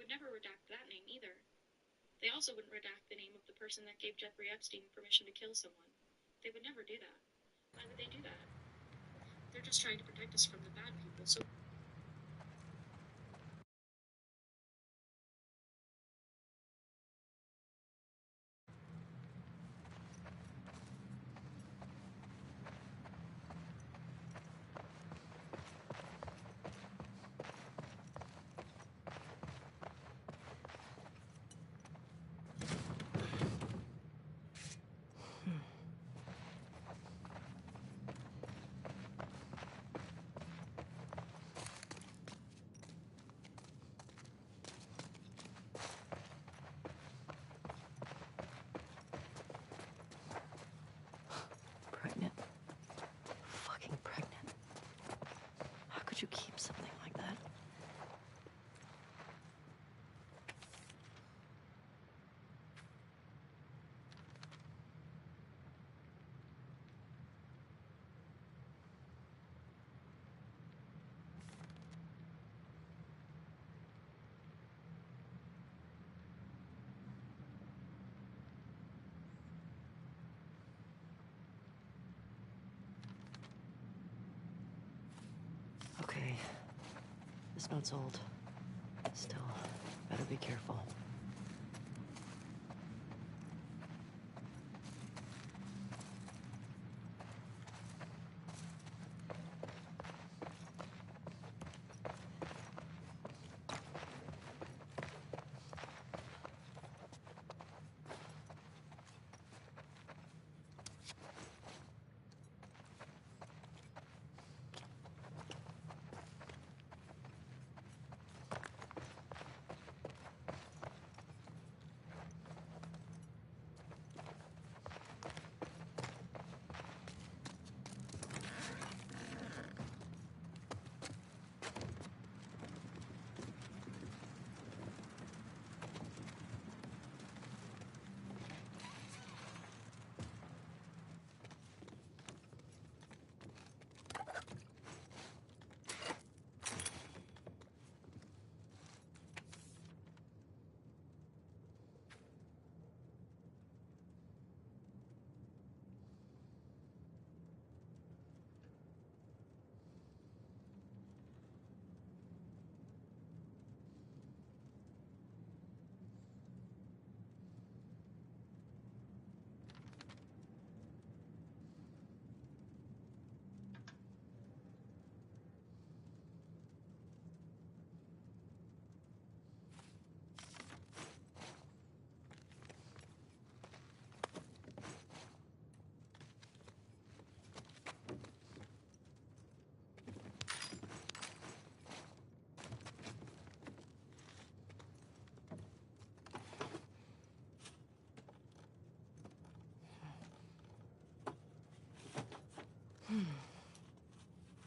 would never redact that name either. They also wouldn't redact the name of the person that gave Jeffrey Epstein permission to kill someone. They would never do that. Why would they do that? They're just trying to protect us from the bad people, so... Pregnant. Fucking pregnant. How could you keep something like that? Okay. This note's old. Still, better be careful.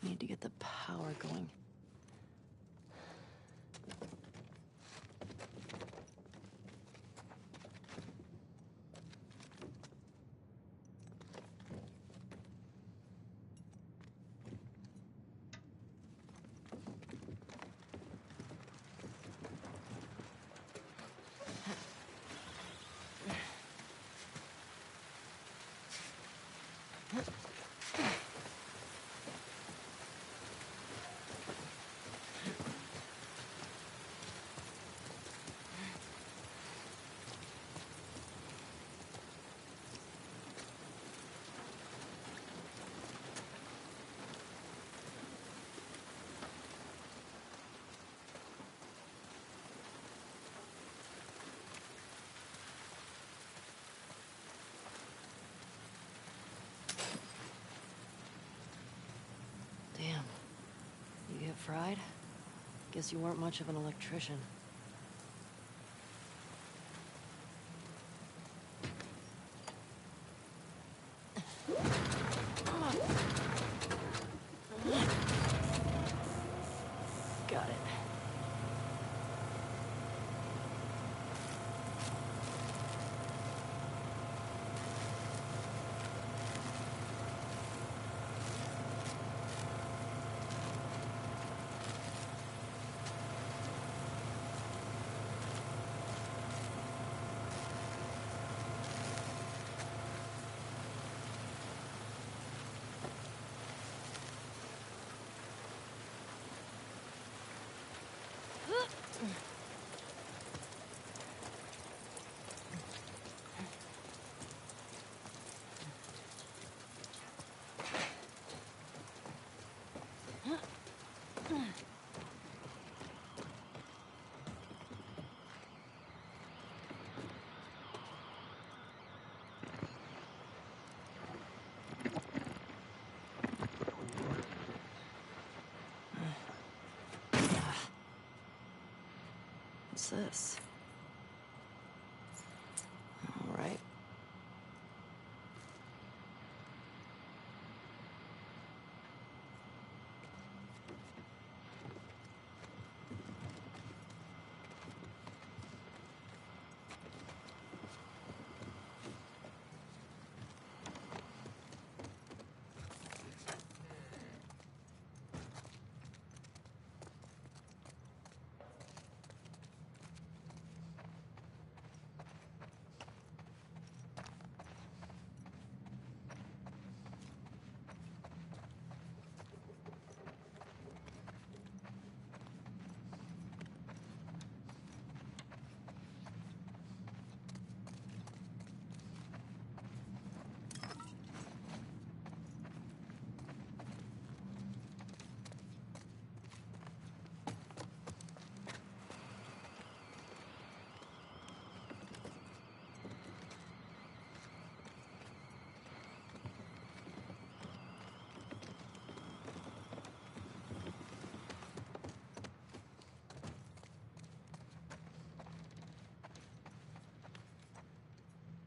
Need to get the power going. Damn. You get fried? Guess you weren't much of an electrician. Got it. What's this? All right.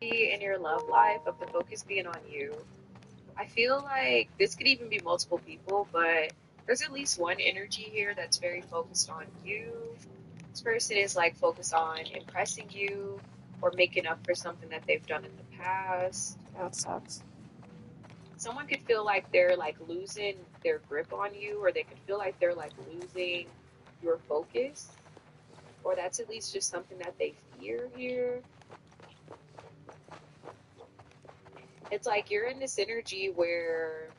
In your love life of the focus being on you. I feel like this could even be multiple people, but there's at least one energy here that's very focused on you. This person is like focused on impressing you or making up for something that they've done in the past. That sucks. Someone could feel like they're like losing their grip on you, or they could feel like they're like losing your focus, or that's at least just something that they fear here. It's like you're in this energy where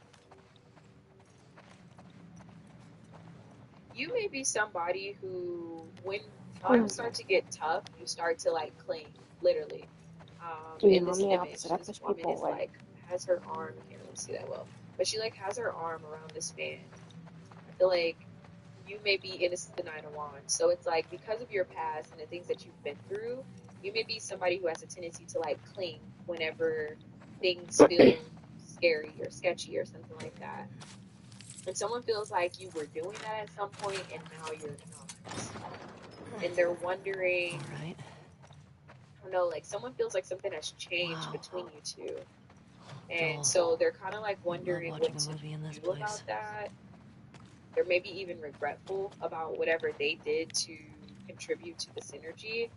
you may be somebody who, when times start to get tough, you start to like cling, literally. Do you In know this the image, opposite this Epish woman people, is like- like has her arm. I can't really see that well, but she like has her arm around this man. I feel like you may be innocent, the Nine of Wands. So it's like because of your past and the things that you've been through, you may be somebody who has a tendency to like cling whenever things feel scary or sketchy or something like that. And someone feels like you were doing that at some point and now you're not. And they're wondering, All right. I don't know, like someone feels like something has changed Wow. between you two. Joel, And so they're kind of like I love wondering watching what a to movie in this do about place. that. They're maybe even regretful about whatever they did to contribute to this energy.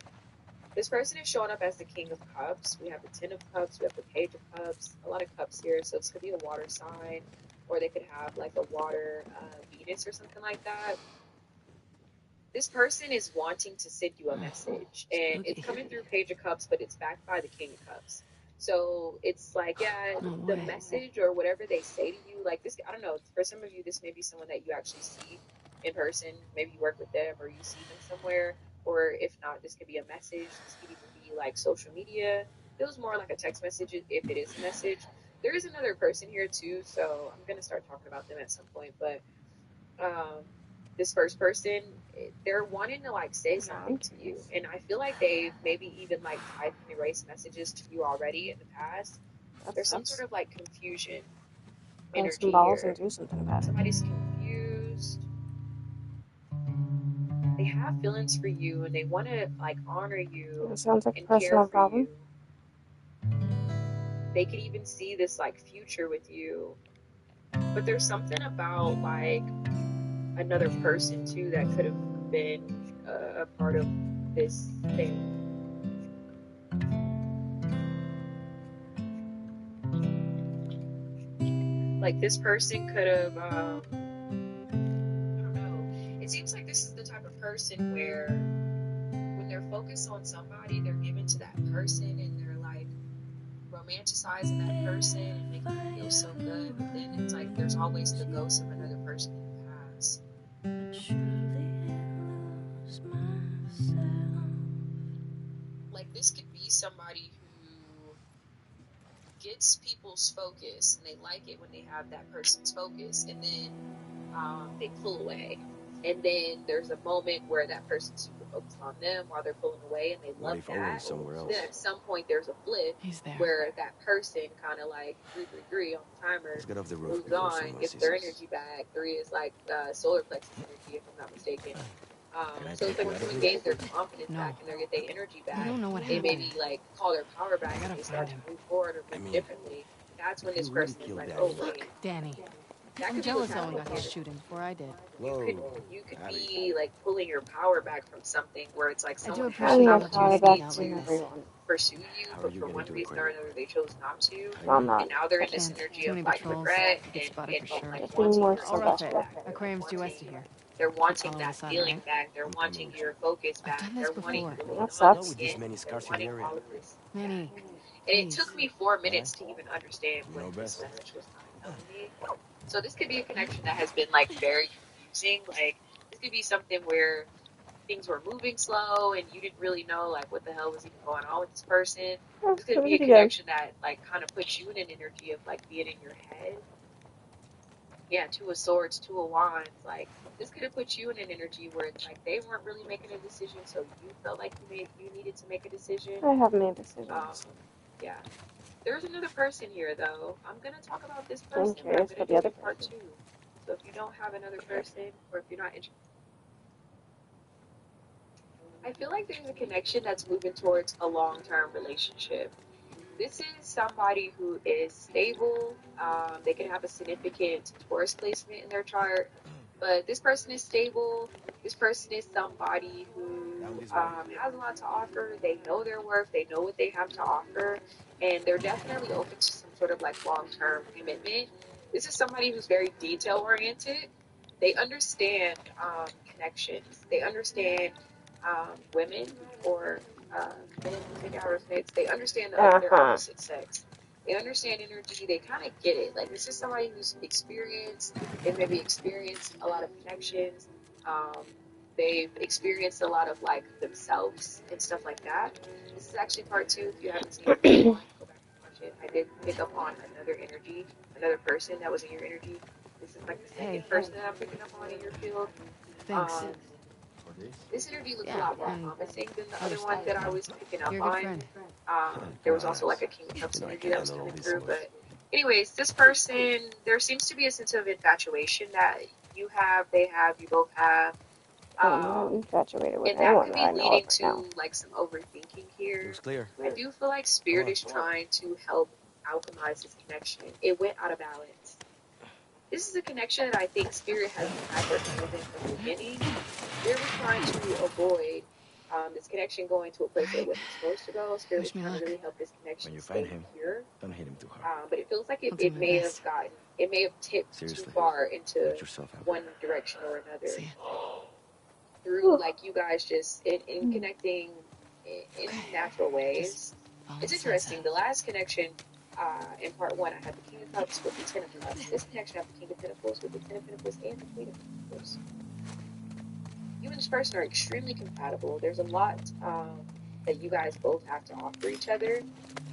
This person is showing up as the King of Cups. We have the Ten of Cups, we have the Page of Cups, a lot of cups here. So this could be a water sign, or they could have like a water Venus or something like that. This person is wanting to send you a message, and it's coming through Page of Cups, but it's backed by the King of Cups. So it's like, yeah, No the way. message or whatever they say to you, like this, I don't know, for some of you, this may be someone that you actually see in person. Maybe you work with them or you see them somewhere, or if not, this could be a message. This could even be like social media. Feels more like a text message if it is a message. There is another person here too, so I'm going to start talking about them at some point, but this first person, they're wanting to like say something to you, and I feel like they've maybe even like typed and erased messages to you already in the past. There's some sort of like confusion Grab energy some balls here. and do something about it. Somebody's confused. They have feelings for you, and they want to like honor you It sounds like a and care personal for problem. you. They could even see this like future with you, but there's something about like another person too that could have been a part of this thing. Like this person could have, I don't know. It seems like this is the type of person where when they're focused on somebody, they're given to that person and they're like romanticizing that person and making them feel so good. But then it's like there's always the ghost of another person in the past. But surely lose my Like, this could be somebody who gets people's focus, and they like it when they have that person's focus, and then they pull away. And then there's a moment where that person's super focused on them while they're pulling away, and they What love if Owen's that. somewhere else? Then at some point there's a blip He's there. where that person kind of like 333 on the timer Let's get off the roof moves before on, someone gets sees their us. energy back. 3 is like solar plexus energy, if I'm not mistaken. Can I So take it's like you when out of someone here? gains their confidence No. back and they get their energy I back, don't know what they happened. maybe like call their power back I and gotta they start to find him. move forward or I move mean, differently. That's when you this really person is killed like, Daddy. oh wait, Danny. that I'm could be jealous what's Owen got happening his here. shooting before I did. Whoa. You could Abby. be like pulling your power back from something where it's like I do someone appreciate had I'm an you not letting proud me of opportunity sneak out to like to this. everyone. pursue you, How are but you for getting one to the reason or aquarium? another they chose not to. No, I'm not. And now they're I in this can't. energy Too of many like patrols. regret Get spotted and for sure. like Just being wanting more your I'll rough attention it. selective. back. Aquarium's due west of here. They're wanting Follow that the sun, feeling right? back. They're I'm wanting coming with your you. focus I've back. done this They're wanting before. to lean That on Not the sucks. with this skin. many They're scars in the wanting area. all of this Manny, back. And it please. took me 4 Huh? minutes to even understand You what know this best. message was telling me. So this could be a connection that has been like very confusing. Like this could be something where things were moving slow and you didn't really know like what the hell was even going on with this person. Oh, This could be a pretty good. connection that like kind of puts you in an energy of like being in your head. Yeah, 2 of swords, 2 of wands. Like this could have put you in an energy where it's like they weren't really making a decision, so you felt like you needed to make a decision. I have made Um, decisions. yeah. There's another person here though. I'm gonna talk about this So I'm person, but I'm curious gonna for do the it other in part person. 2. So if you don't have another person, or if you're not interested, I feel like there's a connection that's moving towards a long-term relationship. This is somebody who is stable. They can have a significant Taurus placement in their chart, but this person is stable. This person is somebody who Down this way. has a lot to offer. They know their worth. They know what they have to offer, and they're definitely open to some sort of like long-term commitment. This is somebody who's very detail-oriented. They understand connections. They understand women or men who take out resonates. They understand their opposite sex. They understand energy. They kind of get it. Like this is somebody who's experienced. They maybe experienced a lot of connections. Um, they've experienced a lot of like themselves and stuff like that. This is actually part 2. If you haven't seen part 1, go back and watch it. I did pick up on another energy, another person that was in your energy. This is like the second Hey. person that I'm picking up on in your field. Thanks. For this? This energy looks a Yeah, lot more and promising than the other other one stuff. that I was picking up You're a good on. friend. There was also like a King of Cups You know I energy can that was handle all coming this through. stuff. But anyways, this person, there seems to be a sense of infatuation that you have, they have, you both have. I'm not infatuated with And that anyone could that be I know leading of right to now. like some overthinking here. Looks clear. I do feel like Spirit is trying to help alchemize this connection. It went out of balance. This is a connection that I think Spirit has had their hands in from the beginning. Spirit was trying to avoid this connection going to a place that it wasn't supposed to go. Spirit was Wish me trying to luck. really help this connection When you find stay him, pure. don't hit him too hard. But it feels like I'll do it my may best. have tipped Seriously. too far into Put yourself out one there. direction or another. See ya. Through like you guys just in connecting in natural ways. Follow It's the interesting. sunset. The last connection in part 1, I had the King of Cups with the Ten of Cups. This connection, I have the King of Pentacles with the Ten of Pentacles and the Queen of Pentacles. You and this person are extremely compatible. There's a lot that you guys both have to offer each other.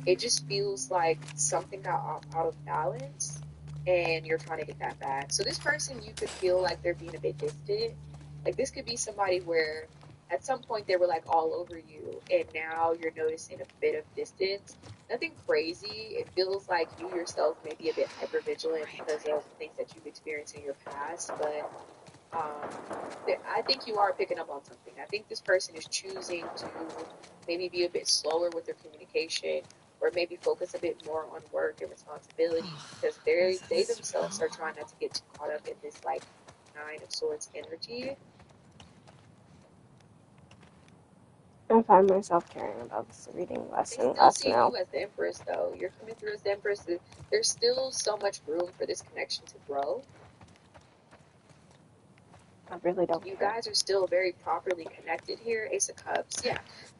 It just feels like something got out of balance and you're trying to get that back. So this person, you could feel like they're being a bit distant. Like this could be somebody where at some point they were like all over you and now you're noticing a bit of distance. Nothing crazy. It feels like you yourself may be a bit hypervigilant because of things that you've experienced in your past, but I think you are picking up on something. I think this person is choosing to maybe be a bit slower with their communication or maybe focus a bit more on work and responsibilities because they themselves are trying not to get too caught up in this like 9 of Swords energy. I find myself caring about this reading less They and still less see now. you as the Empress though. You're coming through as the Empress. There's still so much room for this connection to grow. I really don't You care. guys are still very properly connected here. Ace of Cups. Yeah.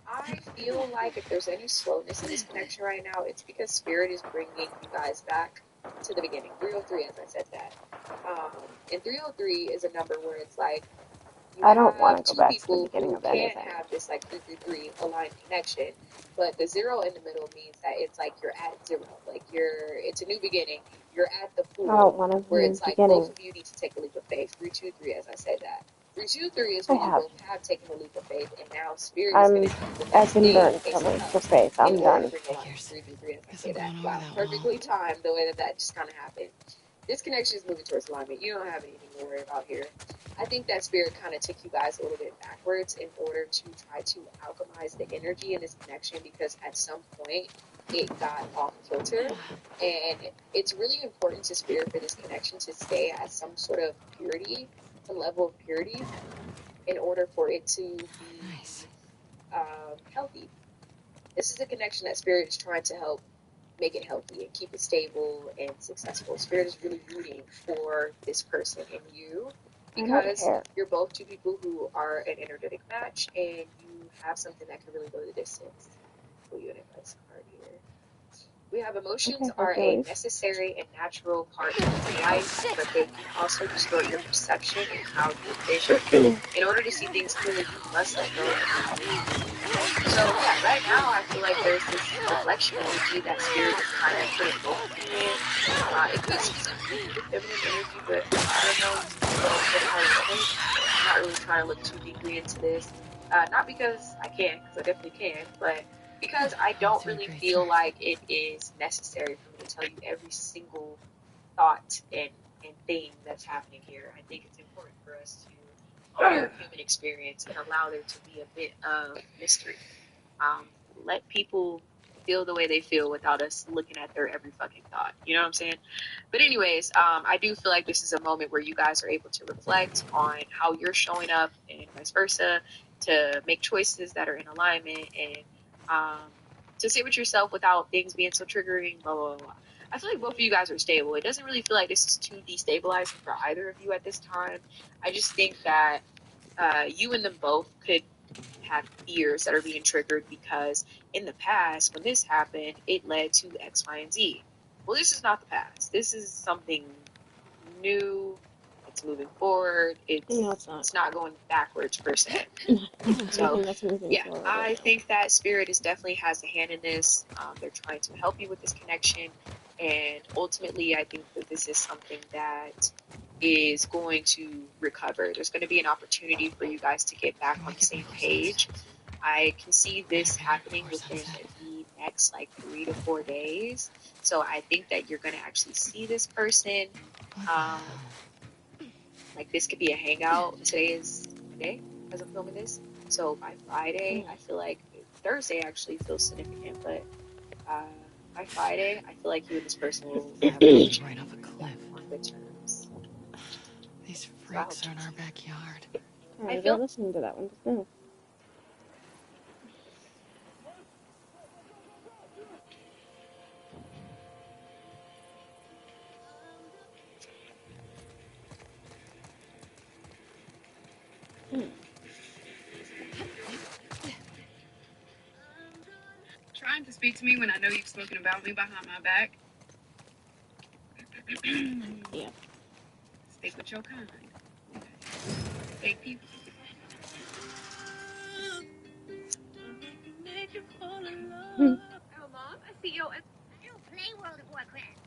I feel like if there's any slowness in this connection right now, it's because Spirit is bringing you guys back to the beginning. 303, as I said that. And 303 is a number where it's like you I don't want have to go two back to the people beginning who of can't anything. have this like 333 aligned connection, but the zero in the middle means that it's like you're at zero, like it's a new beginning. You're at the I don't pool want a where new it's like both beginning. of you need to take a leap of faith. 323, as I said that. 323 is I when you have. both have taken a leap of faith, and now spirit is going I'm. to do the I've next been thing, burned take from some leap help of faith. in I'm order to done. bring alignment. Figures. 333, as I Guess say I'm that. going over Wow, that wall. perfectly timed the way that just kind of happened. This connection is moving towards alignment. You don't have anything to worry about here. I think that spirit kind of took you guys a little bit backwards in order to try to alchemize the energy in this connection, because at some point it got off kilter, and it's really important to spirit for this connection to stay at some sort of purity, a level of purity, in order for it to be Nice. healthy. This is a connection that spirit is trying to help make it healthy and keep it stable and successful. Spirit is really rooting for this person and you, I don't because care. you're both two people who are an energetic match, and you have something that can really go the distance. Pull you an advice card here. We have emotions Okay, are a Hercules. necessary and natural part of life, but they can also distort your perception and how you vision. In order to see things clearly, you must let go of everything. So yeah, right now I feel like there's this reflection energy that spirit is kind of putting both of you in. It could specifically be the feminine energy, but I don't know. You can go ahead how you think. I'm not really trying to look too deeply into this. Not because I can, because I definitely can, but because I Off don't to a really great feel start. like it is necessary for me to tell you every single thought and thing that's happening here. I think it's important for us to own your human experience and allow there to be a bit of mystery. Um, Let people feel the way they feel without us looking at their every fucking thought. You know what I'm saying? But anyways, I do feel like this is a moment where you guys are able to reflect on how you're showing up and vice versa, to make choices that are in alignment, and to sit with yourself without things being so triggering, blah, blah, blah. I feel like both of you guys are stable. It doesn't really feel like this is too destabilizing for either of you at this time. I just think that you and them both could have fears that are being triggered because in the past, when this happened, it led to X, Y, and Z. Well, this is not the past. This is something new. It's moving forward. No, it's not. It's not going backwards per se. So Anything that's moving yeah, forward right I now. think that spirit is definitely has a hand in this. They're trying to help you with this connection, and ultimately, I think that this is something that is going to recover. There's going to be an opportunity for you guys to get back You're on the making same more sense. page. I can see this Better be there happening before within sunset. the next like 3 to 4 days. So I think that you're going to actually see this person. What the Um, hell? like this could be a hangout. Today is Monday as I'm filming this. So by Friday, I feel like Thursday actually feels significant, but uh, by Friday, I feel like you and this person will have an Headed opportunity right off to a be back cliff. on good terms. These So I hope freaks are in our backyard. I Alright, feel go listen to that one. Just now. Trying to speak to me when I know you've spoken about me behind my back. Yeah. Stick with your kind. Fake people. Oh, Mom, I see you. I don't play World of Warcraft.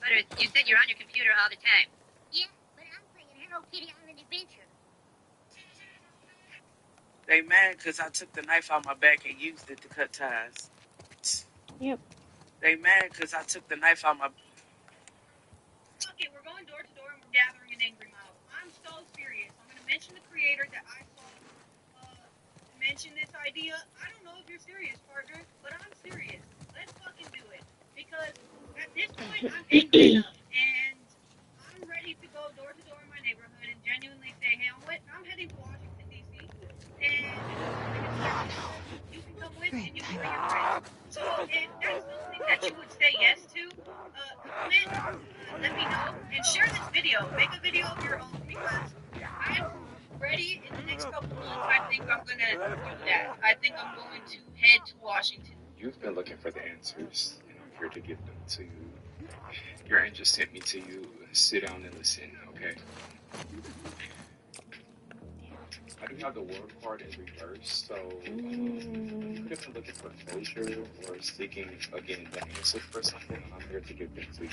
But you said you're on your computer all the time. Yeah, but I'm playing Hello Kitty Island Adventure. They mad because I took the knife out my back and used it to cut ties. Yep. They mad because I took the knife out my... Fuck it, we're going door to door and we're gathering an angry mob. I'm so serious. I'm going to mention the creator that I saw mention this idea. I don't know if you're serious, partner, but I'm serious. Let's fucking do it. Because at this point, I'm angry enough. And I'm ready to go door to door in my neighborhood and genuinely say, hey, I'm heading to Washington, D.C. And you can come with and you can bring your friends. So if that's something that you would say yes to, comment, let me know, and share this video. Make a video of your own, because I'm ready in the next couple months. I think I'm going to do that. I think I'm going to head to Washington. You've been looking for the answers, and I'm here to give them to you. Your angel sent me to you. Sit down and listen, okay? I do have the world card in reverse, so you could have been looking for closure or seeking again the answer for something. I'm here to give them to you.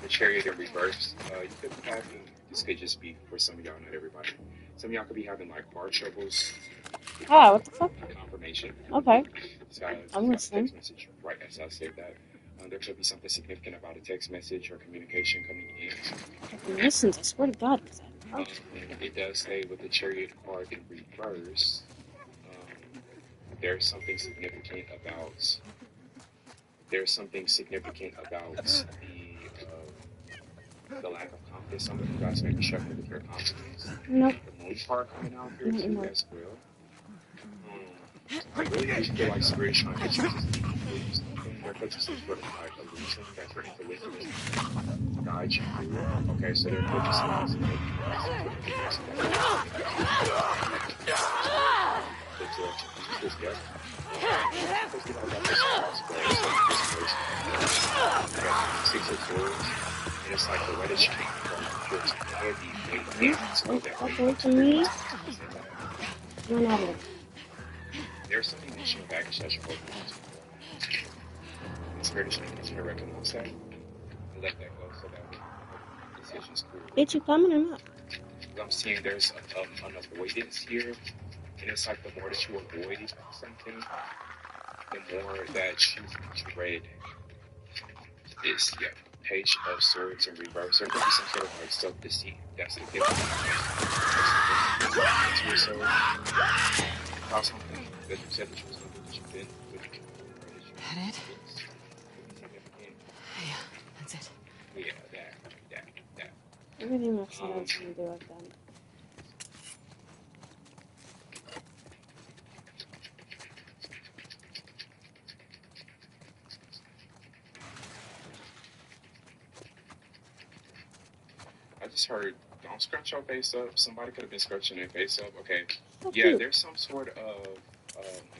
The chariot in reverse, you could be having. This could just be for some of y'all, not everybody. Some of y'all could be having like heart troubles. Ah, what the fuck? Confirmation. Okay. So I'm listening. text message right as I said that. There could be something significant about a text message or communication coming in. Listen, I swear to God. And it does say with the chariot card in reverse, there's something significant about the lack of confidence. Some of you guys may be struggling with your confidence. Nope. The moon card coming out here too as well. I really do feel like Spirit is trying to get you to believe something. There could be some sort of like illusion that your intuition is guide you through. Okay, so there could be some Six of Swords, and it's like the reddish king feels heavy, weight, to me. You're not in. There's something that you baggage that you're holding on to. It's fair to say that you recognize that and let that go so that the decision's clear. Bitch, you coming or not? I'm seeing there's an avoidance here, and it's like the more that you avoid something, the more that you dread this Page of Swords in reverse. There could be some sort of like self-deceit that's a gift. About something that you said that you was going to do that you didn't. That it? Yeah, that's it. Yeah, that. Everything I've said I was going to do, I've done. I just heard, don't scratch your face up. Somebody could have been scratching their face up. Okay. Yeah, there's some sort of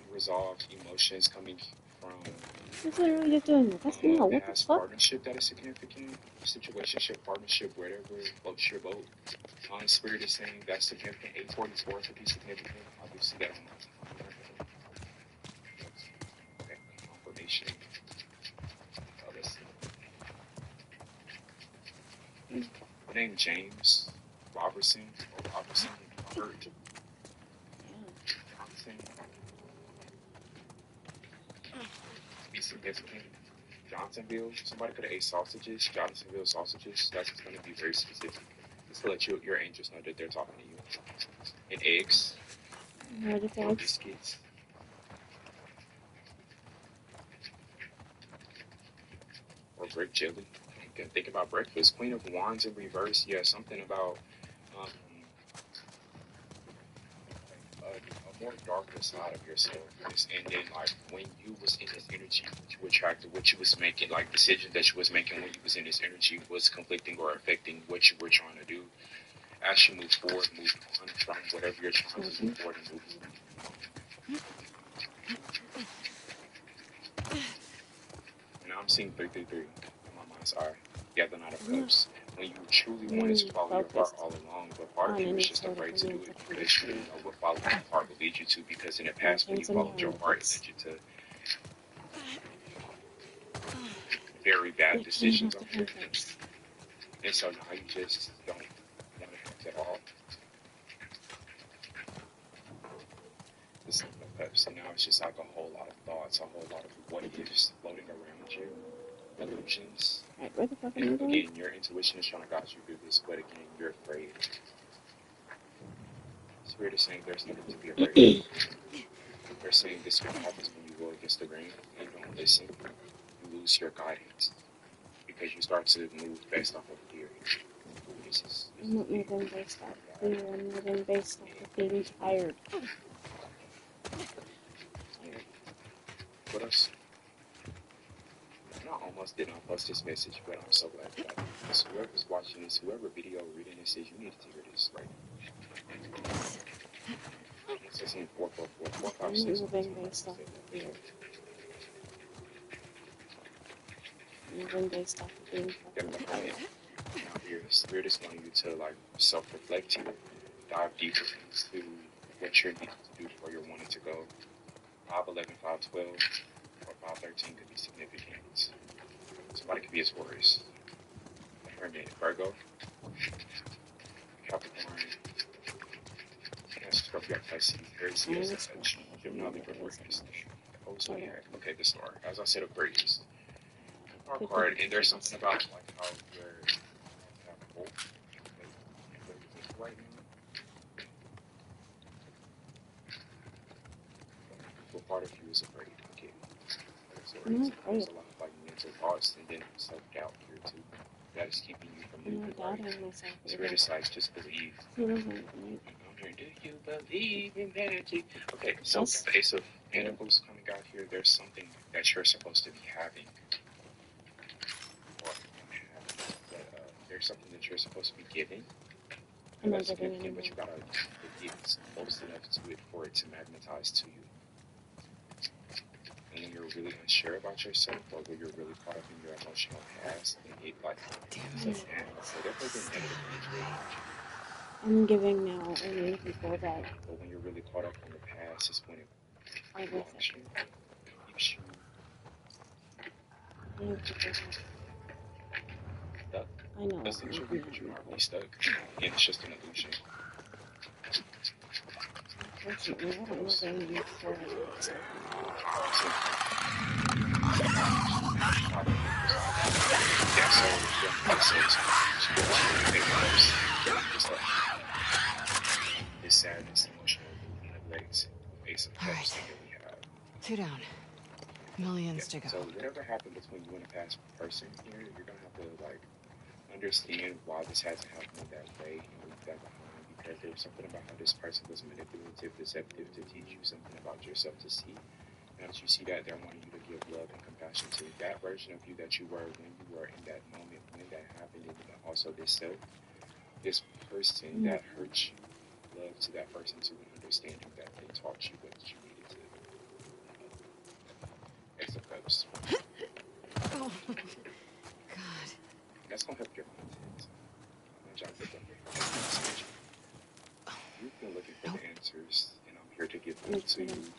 unresolved emotions coming from What's literally just doing that? That's not what the past fuck? partnership that is significant. Situationship, partnership, whatever floats your boat. Spirit is saying that's significant. 844 could be significant. Obviously, that okay, confirmation. Let's see. The name James Robertson or Robertson. Robert. Be significant. Johnsonville. Somebody could have ate sausages. Johnsonville sausages. That's going to be very specific. Just to let your angels know that they're talking to you. And eggs. Or biscuits. Or grape jelly. You can think about breakfast. Queen of Wands in reverse. Yeah, something about a more darker side of yourself. And then, like, when you was in this energy, you attracted what you was making, like, decisions that you was making when you was in this energy was conflicting or affecting what you were trying to do. As you move forward, move on from whatever you're trying to move forward and move on. And I'm seeing 333 in my mind's eye. Yeah, the Knight of Cups. When you truly wanted to follow your heart all along, but part of you was just afraid to do it because you didn't know what following your heart would lead you to. Because in the past, when you followed your heart, it led you to very bad decisions. And so now you just don't want to at all. So now it's just like a whole lot of thoughts, a whole lot of what ifs floating around you, illusions. Right, where the fuck are And you going? again, your intuition is trying to guide you through this, but again, you're afraid. Spirit is saying there's nothing to be afraid of. They're saying this is what happens when you go against the grain and you don't listen. You lose your guidance because you start to move based off of fear. I'm not moving based off of fear. I'm moving based off of being tired. What else? I almost did not post this message, but I'm so glad that because whoever's watching this, whoever video or reading this is, you need to hear this right now. It's just in 444, 456. I'm moving based off of fear. I'm moving based off of being fucking tired. Now here, the Spirit is wanting you to like self-reflect here, dive deeper into what you're needing to do, where you're wanting to go. 5'11", 5'12", or 5'13" could be significant. Somebody could be a Taurus. Hermit, Virgo, Capricorn, Scorpio, Pisces, Aries, Leo, Sag, Gemini, Aquarius. Also, okay, the star. As I said, Aquarius. Our card, and there's something about like how you're have hope right now. What part of you is afraid? Okay. There's a lot of like mental thoughts and then self-doubt here too. That is keeping you from moving right. Criticize, just believe. Do you believe in magic? Okay, so the Ace of Pentacles coming out here, there's something that you're supposed to be having. Or there's something that you're supposed to be giving. And that's significant, but you gotta get close enough to it for it to magnetize to you. And when you're really unsure about yourself, or when you're really caught up in your emotional past, and it like so definitely been negative energy. I'm giving now only people that. But when you're really caught up in the past, is when it blocks you, keeps you stuck. I know. That's the truth, but you're not really stuck, and it's just an illusion. Unfortunately, I don't know very much for it. Yeah, so this sadness, emotional neglects, Ace of Cups that we have. 2 down. Millions to go. So whatever happened between you and a past person here, you're gonna have to like understand why this had to happen in that way and leave that behind, because there was something about how this person was manipulative, deceptive to teach you something about yourself to see. Now that you see that, they're wanting you to give love and compassion to that version of you that you were when you were in that moment when that happened, and then also this person that hurt you. Love to that person to understanding that they taught you what you needed to. Ace of Cups. Oh, God. That's gonna help your mindset. You've been looking for the answers, and I'm here to give them to you.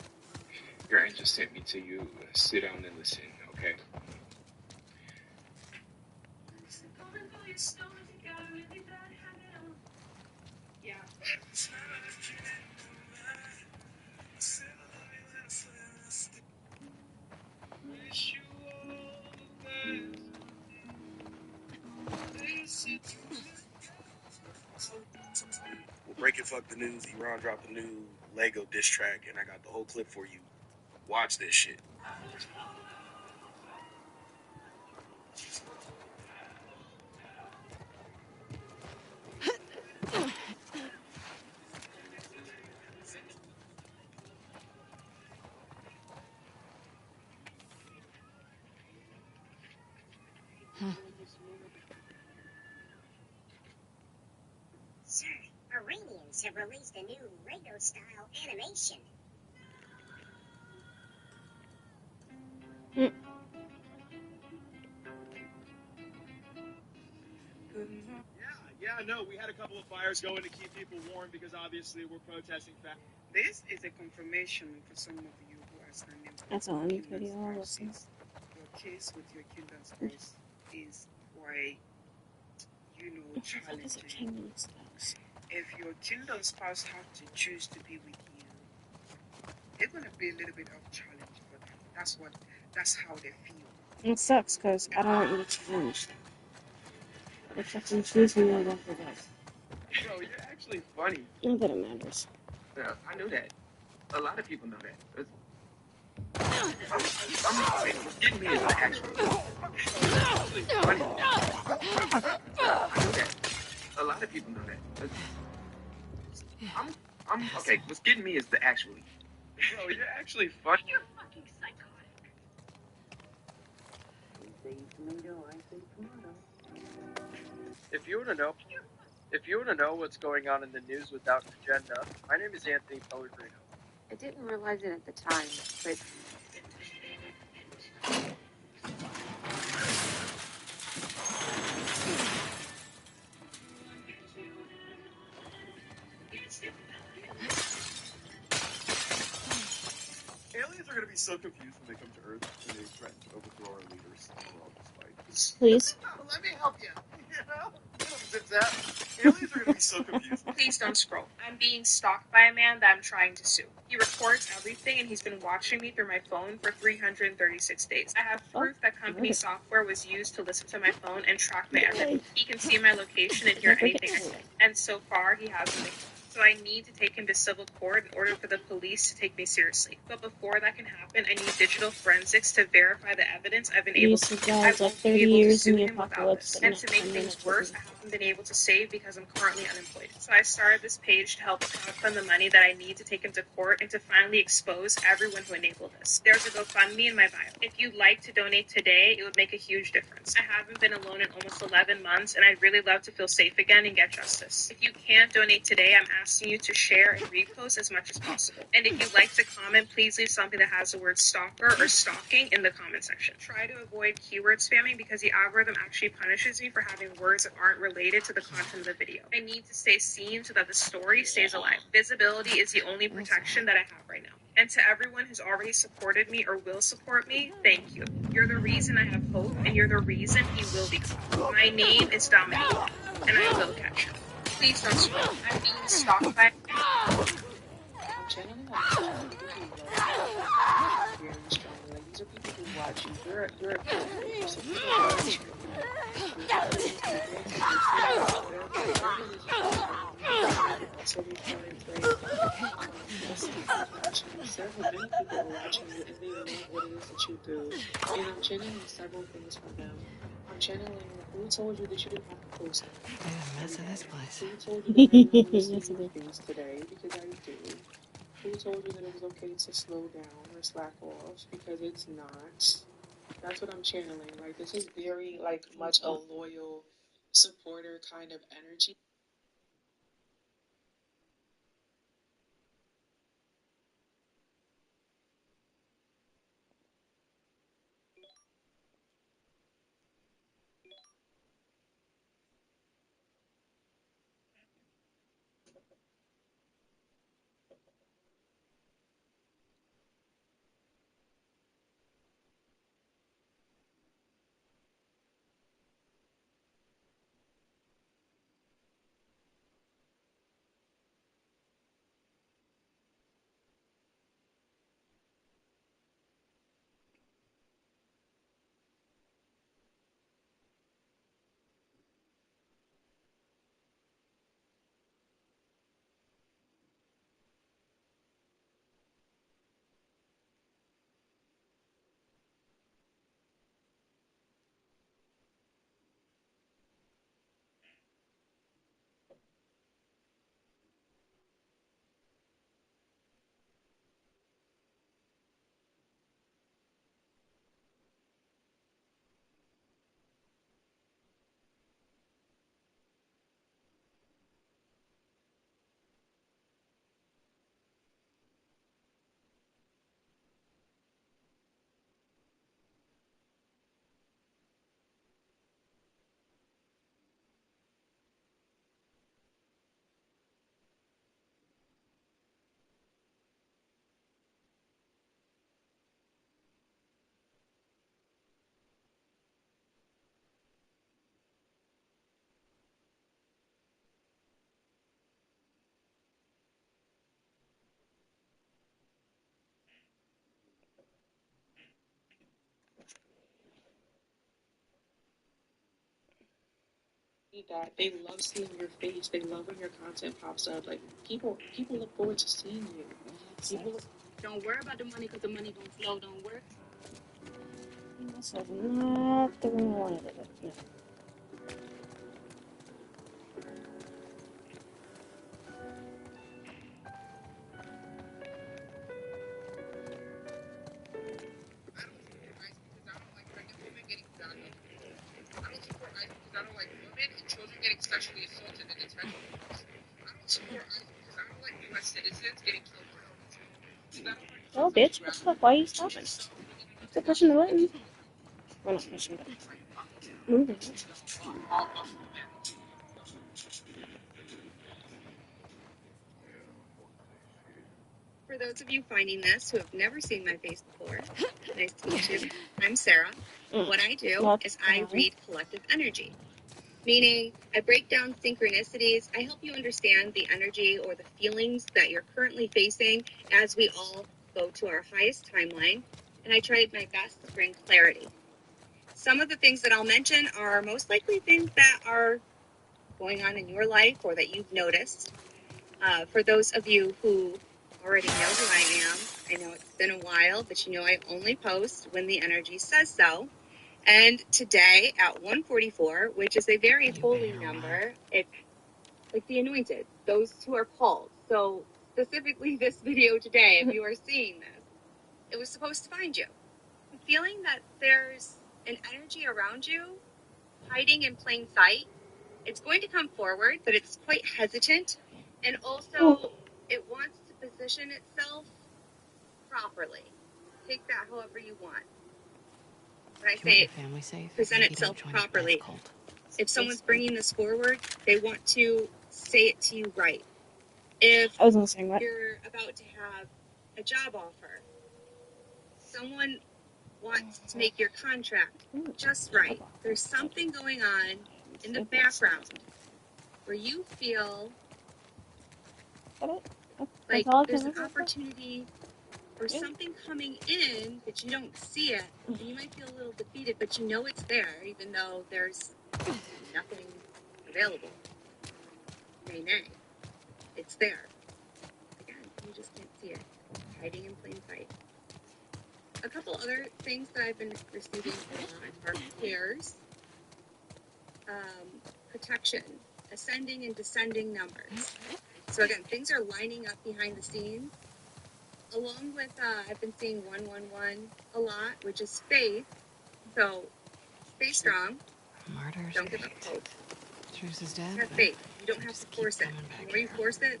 Your angel sent me to you. Sit down and listen, okay? Yeah. Well, breaking fuck the news. Iran dropped a new Lego diss track, and I got the whole clip for you. Watch this shit. Sir, Iranians have released a new Lego-style animation. Yeah, no, we had a couple of fires going to keep people warm because obviously we're protesting. This is a confirmation for some of you who are standing. That's all any video I'll listen. Your case with your kingdom spouse is quite, challenging. If your kingdom spouse have to choose to be with you, it's gonna be a little bit of challenge for them. That's how they feel. It sucks because I don't want you to change. If fucking choose me, I don't forget. Bro, you're actually funny. Not that it matters. Yeah, I knew that. A lot of people know that. I'm getting me is actually funny. I knew that. A lot of people know that. I'm okay. What's getting me is the actually. Bro, you're actually funny. You're fucking psychotic. If you want to know what's going on in the news without an agenda, my name is Anthony Pellegrino. I didn't realize it at the time, but are gonna be so confused when they come to Earth and they threaten to overthrow our leaders. And we're all just like, Please. let me help you. You know? Zip zap. Aliens are gonna be so confused. Please don't scroll. I'm being stalked by a man that I'm trying to sue. He records everything and he's been watching me through my phone for 336 days. I have proof that company software was used to listen to my phone and track my everything. He can see my location and hear anything I say. And so far, he hasn't been. So I need to take him to civil court in order for the police to take me seriously. But before that can happen, I need digital forensics to verify the evidence I've been able to. I won't be able to sue him without this. And to make things worse, I haven't been able to save because I'm currently unemployed. So I started this page to help crowdfund the money that I need to take him to court and to finally expose everyone who enabled this. There's a GoFundMe in my bio. If you'd like to donate today, it would make a huge difference. I haven't been alone in almost 11 months, and I'd really love to feel safe again and get justice. If you can't donate today, I'm asking you to share and repost as much as possible. And if you'd like to comment, please leave something that has the word stalker or stalking in the comment section. Try to avoid keyword spamming because the algorithm actually punishes me for having words that aren't related to the content of the video. I need to stay seen so that the story stays alive. Visibility is the only protection that I have right now. And to everyone who's already supported me or will support me, thank you. You're the reason I have hope, and you're the reason he will be caught. My name is Dominique, and I will catch him. Please don't scroll. I'm being stalked by... I'm channeling on people who love you very strongly. Like, these are people who watch you. You're a good person. People watch you. So we can pray. Several many people are watching you and they love what it is that you do. And I'm channeling several things from them. I'm channeling who told you that you didn't have to post it. A mess of this place. Who told you that I didn't want to see things today because I do. Who told you that it was okay to slow down or slack off because it's not. That's what I'm channeling. Like, this is very, like, much a loyal supporter kind of energy. That they love seeing your face. They love when your content pops up. Like, people look forward to seeing you. People Don't worry about the money because the money gonna flow. Don't worry. This is not the way I wanted it. Yeah. I don't support ICE because I don't like women and children getting sexually assaulted in detention. I don't support ICE because I don't like U.S. citizens getting killed for no reason. Oh, bitch, what the fuck? Why are you stopping? Still pushing the button? We're not pushing the button. Moving. for those of you finding this who have never seen my face before, nice to meet you. I'm Sarah. What I do is I read collective energy, meaning I break down synchronicities. I help you understand the energy or the feelings that you're currently facing as we all go to our highest timeline, and I tried my best to bring clarity. Some of the things that I'll mention are most likely things that are going on in your life or that you've noticed. For those of you who already know who I am, I know it's been a while, but you know I only post when the energy says so. And today at 1:44, which is a very holy number, it's like the anointed, those who are called. So specifically this video today, if you are seeing this, it was supposed to find you. I'm feeling that there's an energy around you hiding in plain sight. It's going to come forward, but it's quite hesitant. And also, it wants to position itself properly. Take that however you want. When I say family safe, present itself properly, if someone's bringing this forward, they want to say it to you right. If I was gonna say what? you're about to have a job offer, someone wants to make your contract just right. There's something going on in the background where you feel like there's an opportunity or something coming in that you don't see it, and you might feel a little defeated, but you know it's there, even though there's nothing available. Nay. It's there. Again, you just can't see it. Hiding in plain sight. A couple other things that I've been receiving a lot are pairs, protection, ascending and descending numbers. So again, things are lining up behind the scenes. Along with, I've been seeing 111 a lot, which is faith. So stay strong. Murder's Don't give up hope. Truce is dead. Have faith. You don't have to force it. The more you force it,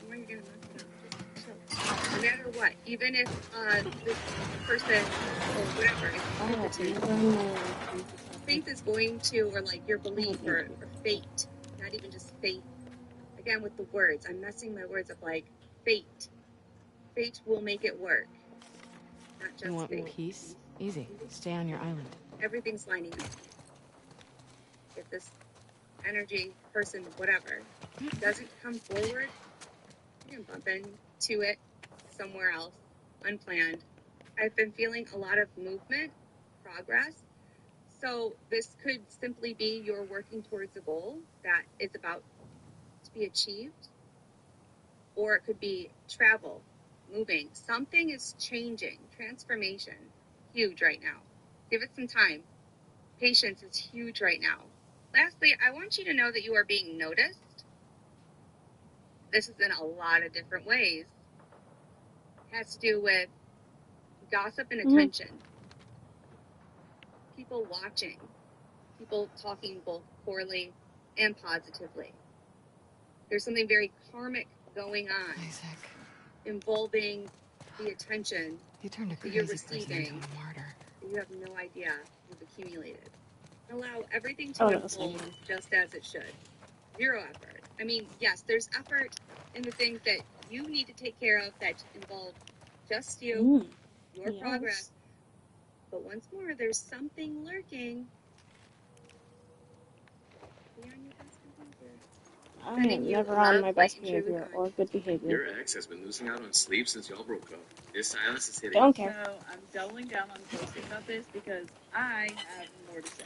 the more you're going to mess it up. Just chill. No matter what, even if this person or whatever is hesitant, faith is going to, or like your belief or fate, not even just faith. Again, with the words, I'm messing my words up like fate. Fate will make it work. Not just You want fate. peace? Easy. Stay on your island. Everything's lining up. If this energy, person, whatever, doesn't come forward, you can bump into it somewhere else, unplanned. I've been feeling a lot of movement, progress. So this could simply be you're working towards a goal that is about to be achieved. Or it could be travel, moving. Something is changing. Transformation. Huge right now. Give it some time. Patience is huge right now. Lastly, I want you to know that you are being noticed. This is in a lot of different ways. It has to do with gossip and attention. People watching. People talking both poorly and positively. There's something very karmic going on. Isaac. Involving the attention You turned a that you're crazy person into receiving. a martyr. That you have no idea you've accumulated. Allow everything Oh, to that was unfold fun. just as it should. Zero effort. I mean, yes, there's effort in the things that you need to take care of that involve just you, your yes. progress. But once more, there's something lurking beyond your best behavior. I Sending am you never on love, my light, best and true behavior good. or good behavior. Your ex has been losing out on sleep since y'all broke up. This silence is hitting. Don't care. So I'm doubling down on posting about this because I have more to say.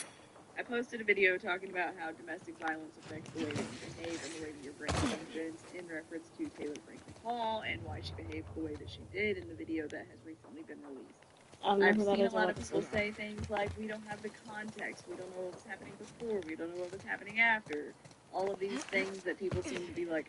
I posted a video talking about how domestic violence affects the way that you behave and the way that your brain functions in reference to Taylor Franklin Hall and why she behaved the way that she did in the video that has recently been released. I don't know I've who that seen is a or lot what of this people is. say things like, we don't have the context, we don't know what was happening before, we don't know what was happening after. All of these things that people seem to be like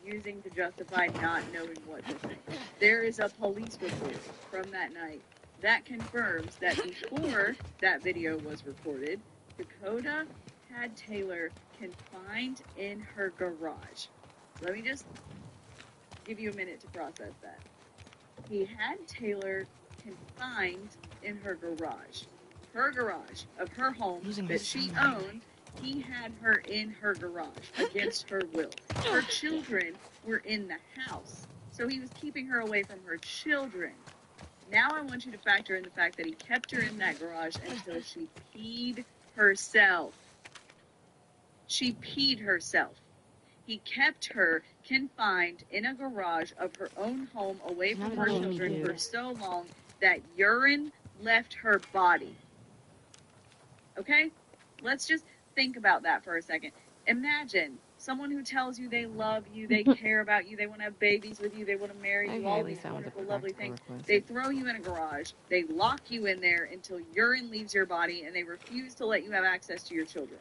using to justify not knowing what to think. There is a police report from that night that confirms that before that video was recorded, Dakota had Taylor confined in her garage. Let me just give you a minute to process that. He had Taylor confined in her garage of her home that she owned. He had her in her garage against her will. Her children were in the house. So he was keeping her away from her children. Now I want you to factor in the fact that he kept her in that garage until she peed herself. She peed herself. He kept her confined in a garage of her own home away from her children for so long that urine left her body. Okay? Let's just think about that for a second. Imagine someone who tells you they love you, they care about you, they want to have babies with you, they want to marry you, all these wonderful, lovely things. They throw you in a garage, they lock you in there until urine leaves your body, and they refuse to let you have access to your children.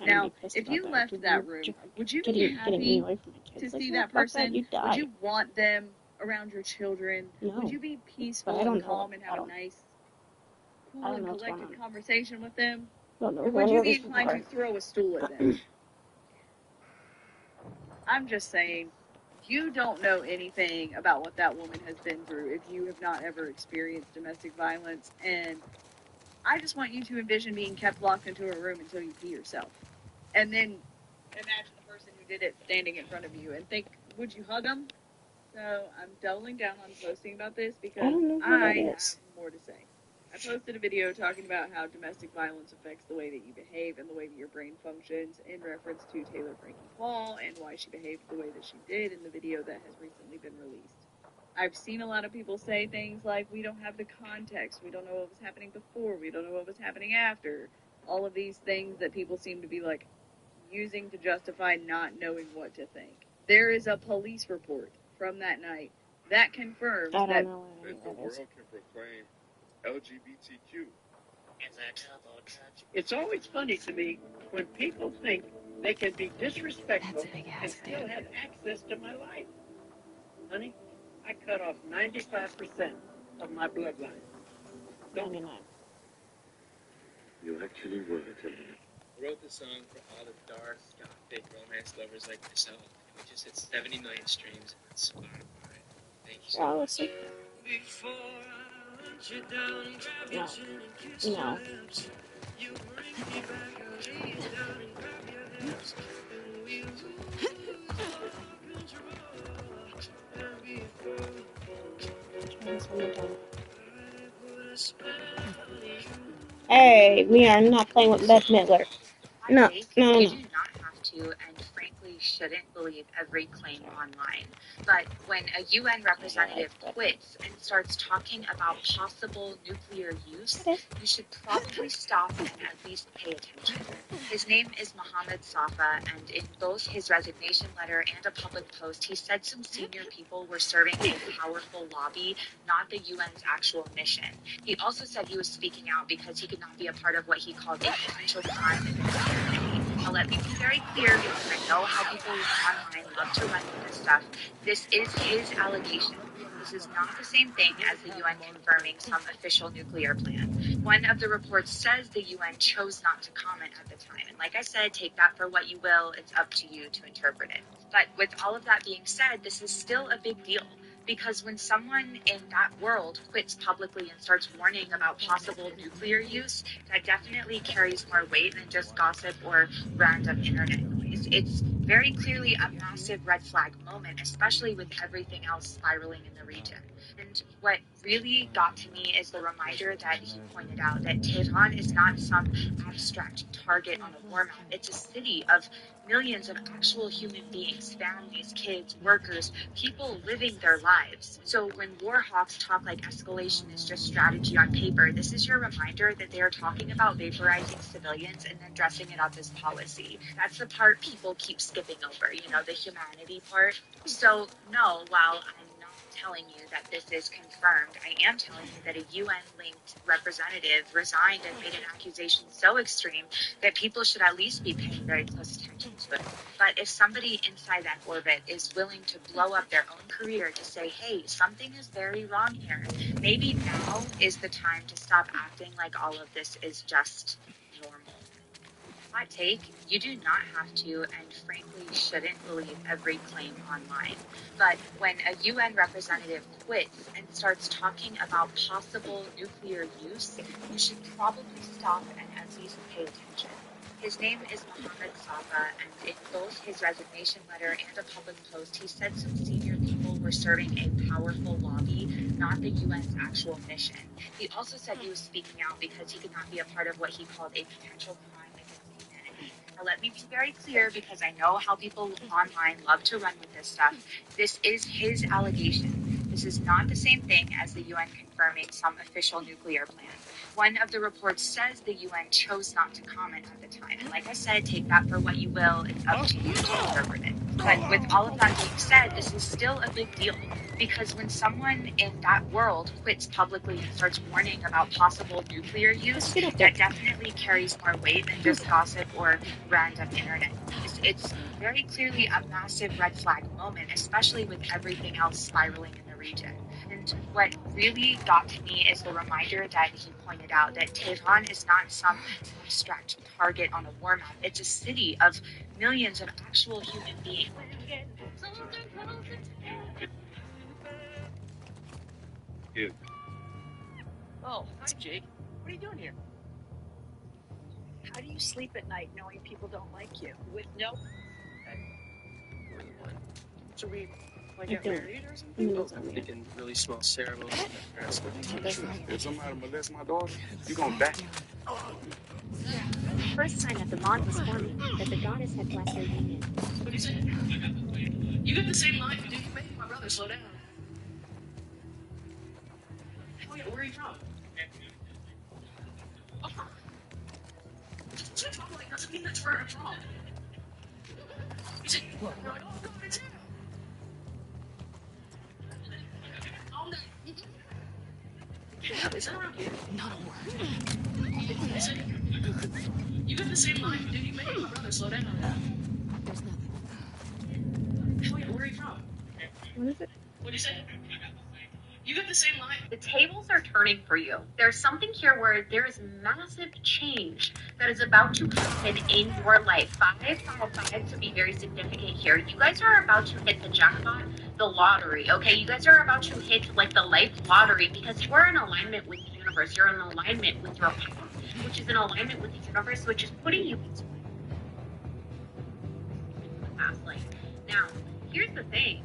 Now, if you left that room, would you be happy to see that person? Would you want them around your children? No. Would you be peaceful I don't and know. calm and I have a don't- nice, I cool don't and know what's going collected on. conversation with them? Don't know Or who would any you of be these people inclined to are. throw a stool at them? I'm just saying, you don't know anything about what that woman has been through if you have not ever experienced domestic violence, and I just want you to envision being kept locked into a room until you pee yourself. And then imagine the person who did it standing in front of you and think, would you hug them? So I'm doubling down on posting about this because I don't know who that I have is. more to say. I posted a video talking about how domestic violence affects the way that you behave and the way that your brain functions in reference to Taylor Frankie Paul and why she behaved the way that she did in the video that has recently been released. I've seen a lot of people say things like, we don't have the context, we don't know what was happening before, we don't know what was happening after. All of these things that people seem to be like using to justify not knowing what to think. There is a police report from that night that confirms I don't that know what any That the of that world is. can proclaim LGBTQ. It's always funny to me when people think they can be disrespectful and still have access to my life. Honey, I cut off 95% of my bloodline. 99. You actually were telling me. I wrote this song for all the dark, gothic romance lovers like yourself. It just hit 70 million streams on Spotify. Thank you so Well, much. let's see. No. No. Hey, we are not playing with Beth Midler. No, no, no, You no. do not have to, and frankly shouldn't believe every claim online. But when a UN representative quits and starts talking about possible nuclear use, you should probably stop and at least pay attention. His name is Mohammed Safa, and in both his resignation letter and a public post, he said some senior people were serving a powerful lobby, not the UN's actual mission. He also said he was speaking out because he could not be a part of what he called a potential crime in the community. Now let me be very clear because I know how people online love to run with this stuff. This is his allegation. This is not the same thing as the UN confirming some official nuclear plan. One of the reports says the UN chose not to comment at the time. And like I said, take that for what you will. It's up to you to interpret it. But with all of that being said, this is still a big deal. Because when someone in that world quits publicly and starts warning about possible nuclear use, that definitely carries more weight than just gossip or random internet noise. It's very clearly a massive red flag moment, especially with everything else spiraling in the region. And what really got to me is the reminder that he pointed out that Tehran is not some abstract target on a war map. It's a city of millions of actual human beings, families, kids, workers, people living their lives. So when war hawks talk like escalation is just strategy on paper, this is your reminder that they are talking about vaporizing civilians and then dressing it up as policy. That's the part people keep skipping over, you know, the humanity part. So no, while I'm not telling you that this is confirmed, I am telling you that a UN-linked representative resigned and made an accusation so extreme that people should at least be paying very close attention to it. But if somebody inside that orbit is willing to blow up their own career to say, hey, something is very wrong here, maybe now is the time to stop acting like all of this is just normal. Hot take, you do not have to and frankly shouldn't believe every claim online. But when a UN representative quits and starts talking about possible nuclear use, you should probably stop and at least pay attention. His name is Mohammed Safa, and in both his resignation letter and a public post, he said some senior people were were serving a powerful lobby, not the UN's actual mission. He also said he was speaking out because he could not be a part of what he called a potential crime against humanity. Now let me be very clear, because I know how people online love to run with this stuff. This is his allegation. This is not the same thing as the UN confirming some official nuclear plan. One of the reports says the UN chose not to comment at the time. And like I said, take that for what you will. It's up to you to interpret it. But with all of that being said, this is still a big deal. Because when someone in that world quits publicly and starts warning about possible nuclear use, that definitely carries more weight than just gossip or random internet news. It's very clearly a massive red flag moment, especially with everything else spiraling in the region. And what really got to me is the reminder that he pointed out that Tehran is not some abstract target on a war map. It's a city of millions of actual human beings. Yeah. Oh, hi, Jake. What are you doing here? How do you sleep at night knowing people don't like you? With no... Should we like I get don't. married or something? No, Oh, I'm thinking really small ceremony. If somebody molests my daughter, you gonna die. The first sign that the bond was forming, that the goddess had blessed their union. What do you say? You got the same line, dude. You made my brother slow down. Oh yeah, where are you from? Oh. Just like doesn't mean that's where I'm from. You said, oh, God, it's him. Oh, no. Is that around here? Not a word. You said, you got the same line, dude. You made my brother slow down. There's nothing. Oh yeah, where are you from? What is it? What do you say? You got the same line. The tables are turning for you. There's something here where there is massive change that is about to happen in your life. 5 to be very significant here. You guys are about to hit the jackpot, the lottery, okay? You guys are about to hit like the life lottery because you are in alignment with the universe. You're in alignment with your power, which is in alignment with the universe, which is putting you into the past life. Now, here's the thing.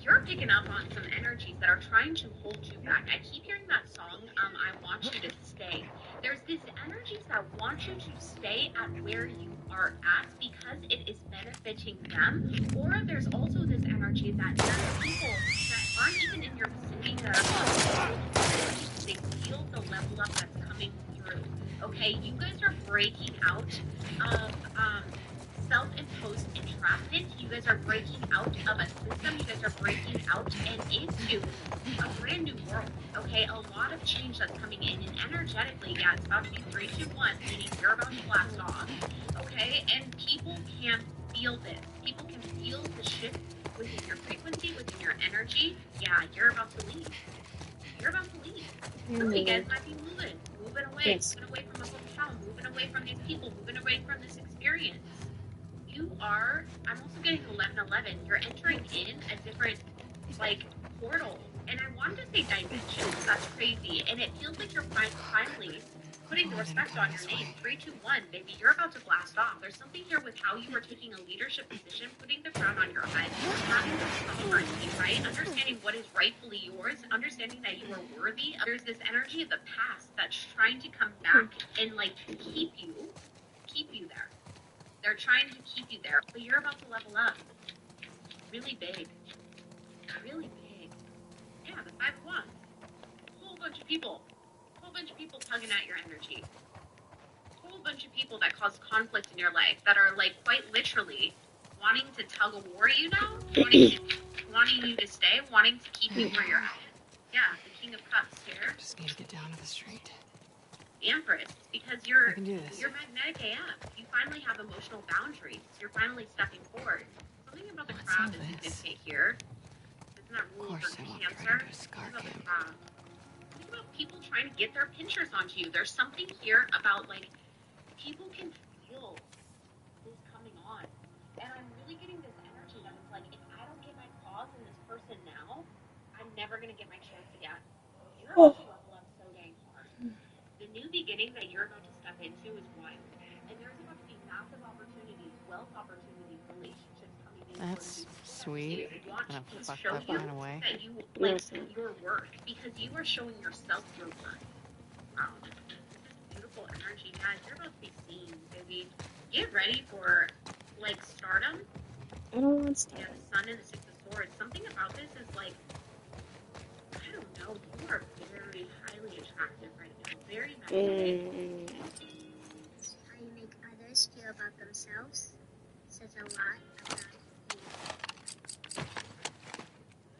You're picking up on some energies that are trying to hold you back. I keep hearing that song, I Want You to Stay. There's these energies that want you to stay at where you are at because it is benefiting them. Or there's also this energy that there are people that aren't even in your vicinity that are they feel the level up that's coming through. Okay, you guys are breaking out of self-imposed entrapment. You guys are breaking out of a system. You guys are breaking out and into a brand new world. Okay, a lot of change that's coming in, and energetically, yeah, it's about to be 3, 2, 1, meaning you're about to blast off. Okay, and people can feel this. People can feel the shift within your frequency, within your energy. Yeah, you're about to leave. You're about to leave. Some of you guys might be moving away, Yes. moving away from a hometown, moving away from these people, moving away from this experience. You are, I'm also getting 1111. You're entering in a different, like, portal. And I wanted to say dimensions. That's crazy. And it feels like you're finally putting the respect on your name. 3, 2, 1, baby. You're about to blast off. There's something here with how you were taking a leadership position, putting the crown on your head, having the sovereignty, right? Understanding what is rightfully yours, understanding that you are worthy. There's this energy of the past that's trying to come back and, like, keep you there. They're trying to keep you there, but you're about to level up. Really big. Really big. Yeah, the 5 of Wands. A whole bunch of people tugging at your energy. A whole bunch of people that cause conflict in your life that are, like, quite literally wanting to tug a war, you know? Wanting you to stay, wanting to keep you where you're at. Yeah, the King of Cups here. Just need to get down to the street. The Empress, because you're I can do this. you're magnetic AF. You finally have emotional boundaries. You're finally stepping forward. Something about the crab is significant here. Isn't that rule for Cancer? Something about the crab. Something about people trying to get their pinchers onto you. There's something here about, like, people can feel this coming on. And I'm really getting this energy that it's like, if I don't get my claws in this person now, I'm never going to get my chance again. You're about to level up so dang hard. The new beginning that you're about to step into is wild. And there's about to be massive opportunities, wealth opportunities, relationships coming in That's sweet. Watch In a things fucked show up you kind of way. that you like your work because you are showing yourself your work. This is beautiful energy, guys. You're about to be seen, baby. Get ready for like stardom. I don't want stuff. Yeah, the sun and the six of swords. Something about this is like, I don't know. You are very highly attractive right now. Very magnetic. How you make others feel about themselves says a lot about you.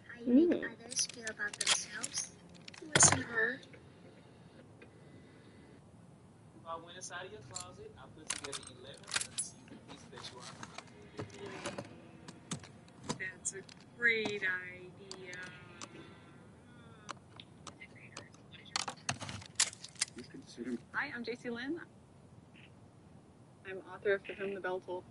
How you make others feel about themselves wasn't her. If I went inside of your closet, I put together 11 unseasoned pieces that you are. That's a great idea. You consider Hi, I'm JC Lynn. I'm author of For Whom the Bell Tolls.